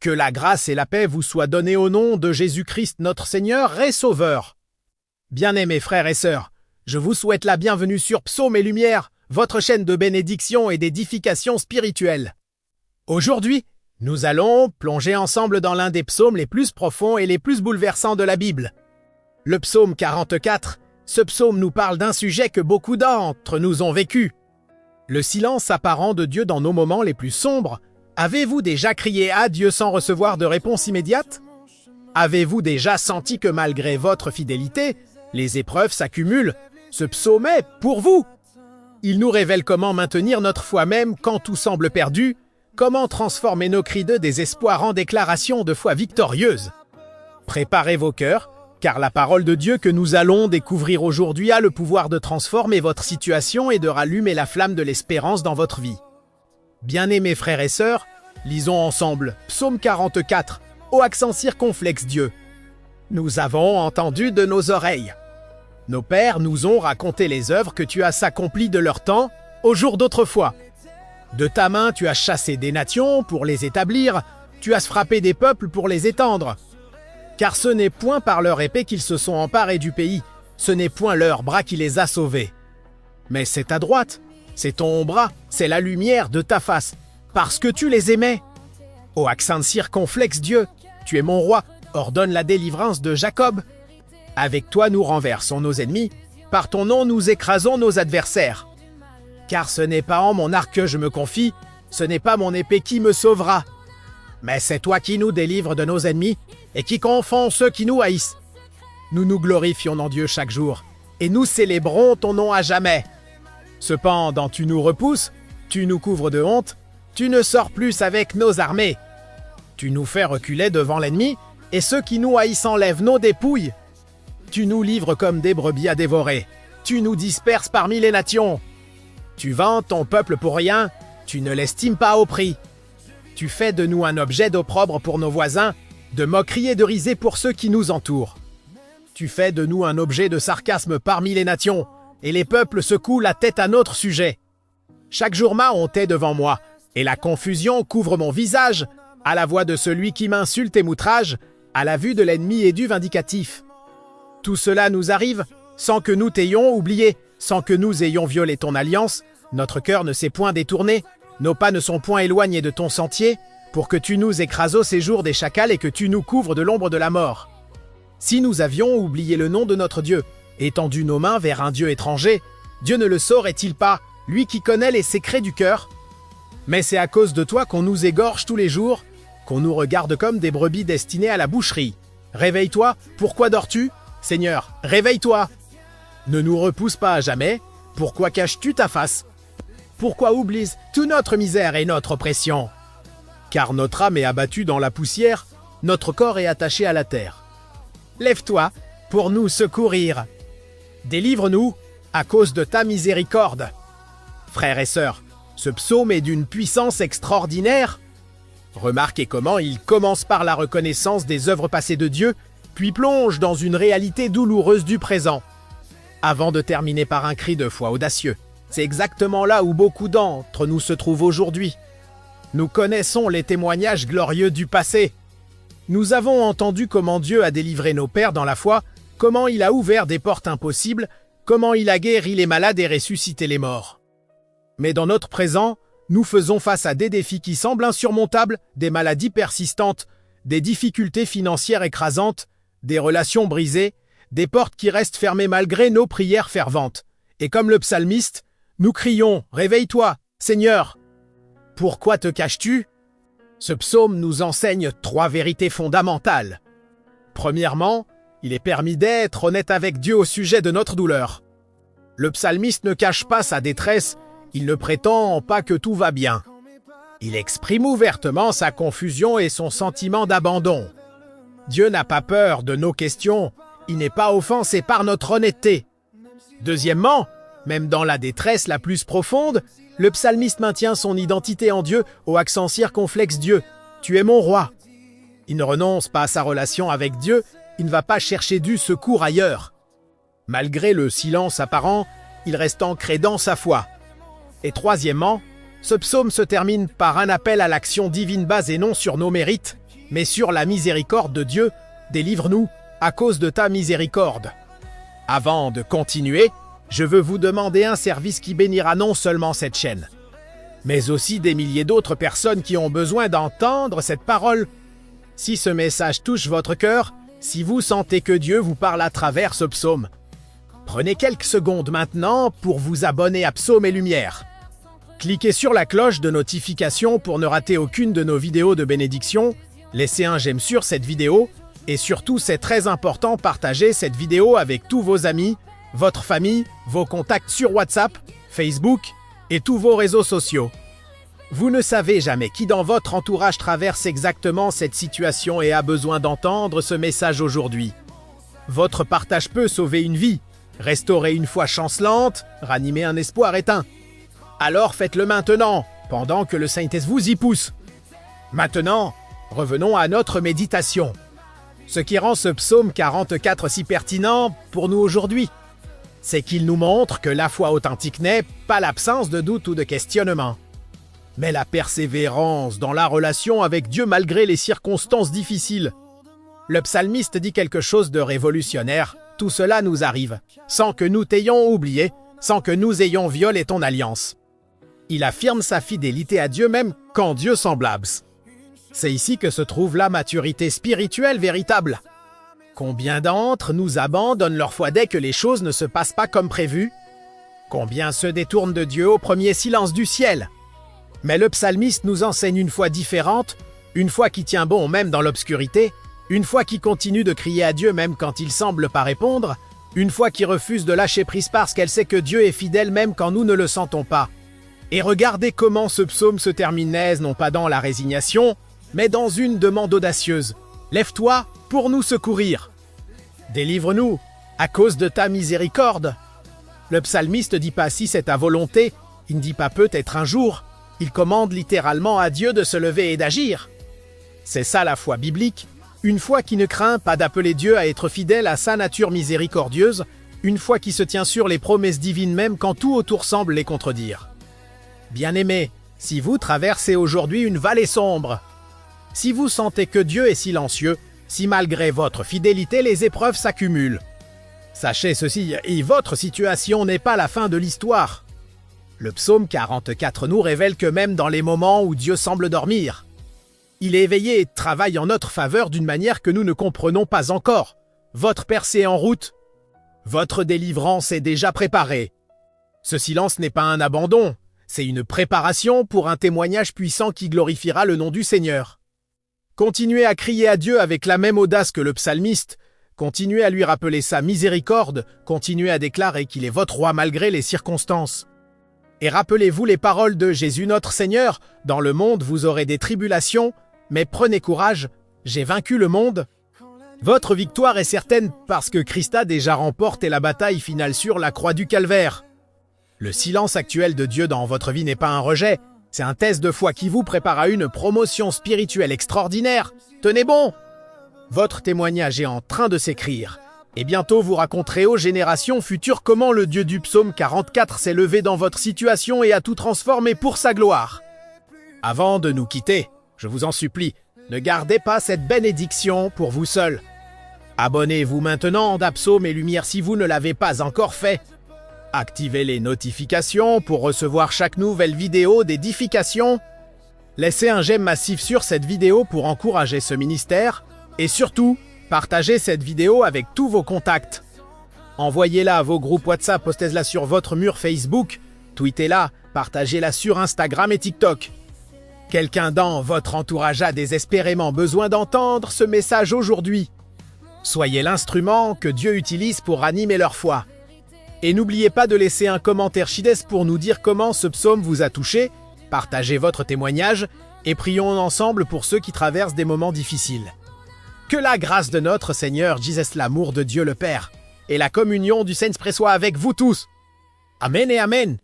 Que la grâce et la paix vous soient données au nom de Jésus-Christ notre Seigneur et Sauveur. Bien-aimés frères et sœurs, je vous souhaite la bienvenue sur Psaumes et Lumière, votre chaîne de bénédiction et d'édification spirituelle. Aujourd'hui, nous allons plonger ensemble dans l'un des psaumes les plus profonds et les plus bouleversants de la Bible. Le psaume 44, ce psaume nous parle d'un sujet que beaucoup d'entre nous ont vécu. Le silence apparent de Dieu dans nos moments les plus sombres. Avez-vous déjà crié à Dieu sans recevoir de réponse immédiate? Avez-vous déjà senti que malgré votre fidélité, les épreuves s'accumulent? Ce psaume est pour vous. Il nous révèle comment maintenir notre foi même quand tout semble perdu, comment transformer nos cris de désespoir en déclarations de foi victorieuses. Préparez vos cœurs, car la parole de Dieu que nous allons découvrir aujourd'hui a le pouvoir de transformer votre situation et de rallumer la flamme de l'espérance dans votre vie. Bien-aimés frères et sœurs, lisons ensemble Psaume 44, au accent circonflexe Dieu. Nous avons entendu de nos oreilles. Nos pères nous ont raconté les œuvres que tu as accomplies de leur temps, au jour d'autrefois. De ta main tu as chassé des nations pour les établir, tu as frappé des peuples pour les étendre. Car ce n'est point par leur épée qu'ils se sont emparés du pays, ce n'est point leur bras qui les a sauvés. Mais c'est ta droite, c'est ton bras, c'est la lumière de ta face, parce que tu les aimais. Ô accent circonflexe Dieu, tu es mon roi, ordonne la délivrance de Jacob. Avec toi nous renversons nos ennemis, par ton nom nous écrasons nos adversaires. Car ce n'est pas en mon arc que je me confie, ce n'est pas mon épée qui me sauvera. Mais c'est toi qui nous délivres de nos ennemis et qui confond ceux qui nous haïssent. Nous nous glorifions en Dieu chaque jour, et nous célébrons ton nom à jamais. Cependant tu nous repousses, tu nous couvres de honte, tu ne sors plus avec nos armées. Tu nous fais reculer devant l'ennemi, et ceux qui nous haïssent enlèvent nos dépouilles. Tu nous livres comme des brebis à dévorer, tu nous disperses parmi les nations. Tu vends ton peuple pour rien, tu ne l'estimes pas au prix. Tu fais de nous un objet d'opprobre pour nos voisins, de moquerie et de risée pour ceux qui nous entourent. Tu fais de nous un objet de sarcasme parmi les nations, et les peuples secouent la tête à notre sujet. Chaque jour ma honte est devant moi, et la confusion couvre mon visage, à la voix de celui qui m'insulte et m'outrage, à la vue de l'ennemi et du vindicatif. Tout cela nous arrive sans que nous t'ayons oublié, sans que nous ayons violé ton alliance, notre cœur ne s'est point détourné, nos pas ne sont point éloignés de ton sentier, pour que tu nous écrases au séjour des chacals et que tu nous couvres de l'ombre de la mort. Si nous avions oublié le nom de notre Dieu, étendu nos mains vers un Dieu étranger, Dieu ne le saurait-il pas, lui qui connaît les secrets du cœur? Mais c'est à cause de toi qu'on nous égorge tous les jours, qu'on nous regarde comme des brebis destinées à la boucherie. Réveille-toi, pourquoi dors-tu? Seigneur, réveille-toi! Ne nous repousse pas à jamais, pourquoi caches-tu ta face? Pourquoi oublies toute notre misère et notre oppression? Car notre âme est abattue dans la poussière, notre corps est attaché à la terre. Lève-toi pour nous secourir. Délivre-nous à cause de ta miséricorde. Frères et sœurs, ce psaume est d'une puissance extraordinaire. Remarquez comment il commence par la reconnaissance des œuvres passées de Dieu, puis plonge dans une réalité douloureuse du présent, avant de terminer par un cri de foi audacieux. C'est exactement là où beaucoup d'entre nous se trouvent aujourd'hui. Nous connaissons les témoignages glorieux du passé. Nous avons entendu comment Dieu a délivré nos pères dans la foi, comment il a ouvert des portes impossibles, comment il a guéri les malades et ressuscité les morts. Mais dans notre présent, nous faisons face à des défis qui semblent insurmontables, des maladies persistantes, des difficultés financières écrasantes, des relations brisées, des portes qui restent fermées malgré nos prières ferventes. Et comme le psalmiste, nous crions « Réveille-toi, Seigneur !» Pourquoi te caches-tu? Ce psaume nous enseigne 3 vérités fondamentales. Premièrement, il est permis d'être honnête avec Dieu au sujet de notre douleur. Le psalmiste ne cache pas sa détresse, il ne prétend pas que tout va bien. Il exprime ouvertement sa confusion et son sentiment d'abandon. Dieu n'a pas peur de nos questions, il n'est pas offensé par notre honnêteté. Deuxièmement, même dans la détresse la plus profonde, le psalmiste maintient son identité en Dieu au accent circonflexe Dieu. Tu es mon roi. Il ne renonce pas à sa relation avec Dieu, il ne va pas chercher du secours ailleurs. Malgré le silence apparent, il reste ancré dans sa foi. Et troisièmement, ce psaume se termine par un appel à l'action divine basée non sur nos mérites, mais sur la miséricorde de Dieu, délivre-nous à cause de ta miséricorde. Avant de continuer, je veux vous demander un service qui bénira non seulement cette chaîne, mais aussi des milliers d'autres personnes qui ont besoin d'entendre cette parole. Si ce message touche votre cœur, si vous sentez que Dieu vous parle à travers ce psaume, prenez quelques secondes maintenant pour vous abonner à Psaume et Lumière. Cliquez sur la cloche de notification pour ne rater aucune de nos vidéos de bénédiction, laissez un j'aime sur cette vidéo, et surtout c'est très important, partagez cette vidéo avec tous vos amis, votre famille, vos contacts sur WhatsApp, Facebook et tous vos réseaux sociaux. Vous ne savez jamais qui dans votre entourage traverse exactement cette situation et a besoin d'entendre ce message aujourd'hui. Votre partage peut sauver une vie, restaurer une foi chancelante, ranimer un espoir éteint. Alors faites-le maintenant, pendant que le Saint-Esprit vous y pousse. Maintenant, revenons à notre méditation. Ce qui rend ce psaume 44 si pertinent pour nous aujourd'hui, c'est qu'il nous montre que la foi authentique n'est pas l'absence de doute ou de questionnement, mais la persévérance dans la relation avec Dieu malgré les circonstances difficiles. Le psalmiste dit quelque chose de révolutionnaire. Tout cela nous arrive, sans que nous t'ayons oublié, sans que nous ayons violé ton alliance. Il affirme sa fidélité à Dieu même quand Dieu semble absent. C'est ici que se trouve la maturité spirituelle véritable. Combien d'entre nous abandonnent leur foi dès que les choses ne se passent pas comme prévu? Combien se détournent de Dieu au premier silence du ciel? Mais le psalmiste nous enseigne une foi différente, une foi qui tient bon même dans l'obscurité, une foi qui continue de crier à Dieu même quand il semble pas répondre, une foi qui refuse de lâcher prise parce qu'elle sait que Dieu est fidèle même quand nous ne le sentons pas. Et regardez comment ce psaume se termine, non pas dans la résignation, mais dans une demande audacieuse. Lève-toi pour nous secourir. Délivre-nous à cause de ta miséricorde. Le psalmiste ne dit pas si c'est ta volonté, il ne dit pas peut-être un jour, il commande littéralement à Dieu de se lever et d'agir. C'est ça la foi biblique, une foi qui ne craint pas d'appeler Dieu à être fidèle à sa nature miséricordieuse, une foi qui se tient sur les promesses divines même quand tout autour semble les contredire. Bien-aimés, si vous traversez aujourd'hui une vallée sombre, si vous sentez que Dieu est silencieux, si malgré votre fidélité les épreuves s'accumulent, sachez ceci, et votre situation n'est pas la fin de l'histoire. Le psaume 44 nous révèle que même dans les moments où Dieu semble dormir, il est éveillé et travaille en notre faveur d'une manière que nous ne comprenons pas encore. Votre percée est en route. Votre délivrance est déjà préparée. Ce silence n'est pas un abandon, c'est une préparation pour un témoignage puissant qui glorifiera le nom du Seigneur. Continuez à crier à Dieu avec la même audace que le psalmiste, continuez à lui rappeler sa miséricorde, continuez à déclarer qu'il est votre roi malgré les circonstances. Et rappelez-vous les paroles de Jésus notre Seigneur, « Dans le monde vous aurez des tribulations, mais prenez courage, j'ai vaincu le monde. » Votre victoire est certaine parce que Christ a déjà remporté la bataille finale sur la croix du calvaire. Le silence actuel de Dieu dans votre vie n'est pas un rejet, c'est un test de foi qui vous prépare à une promotion spirituelle extraordinaire. Tenez bon! Votre témoignage est en train de s'écrire. Et bientôt vous raconterez aux générations futures comment le Dieu du psaume 44 s'est levé dans votre situation et a tout transformé pour sa gloire. Avant de nous quitter, je vous en supplie, ne gardez pas cette bénédiction pour vous seul. Abonnez-vous maintenant à Psaume et Lumière si vous ne l'avez pas encore fait. Activez les notifications pour recevoir chaque nouvelle vidéo d'édification. Laissez un j'aime massif sur cette vidéo pour encourager ce ministère. Et surtout, partagez cette vidéo avec tous vos contacts. Envoyez-la à vos groupes WhatsApp, postez-la sur votre mur Facebook, tweetez-la, partagez-la sur Instagram et TikTok. Quelqu'un dans votre entourage a désespérément besoin d'entendre ce message aujourd'hui. Soyez l'instrument que Dieu utilise pour animer leur foi. Et n'oubliez pas de laisser un commentaire chides pour nous dire comment ce psaume vous a touché, partagez votre témoignage et prions ensemble pour ceux qui traversent des moments difficiles. Que la grâce de notre Seigneur Jésus, l'amour de Dieu le Père et la communion du Saint-Esprit soit avec vous tous. Amen et Amen.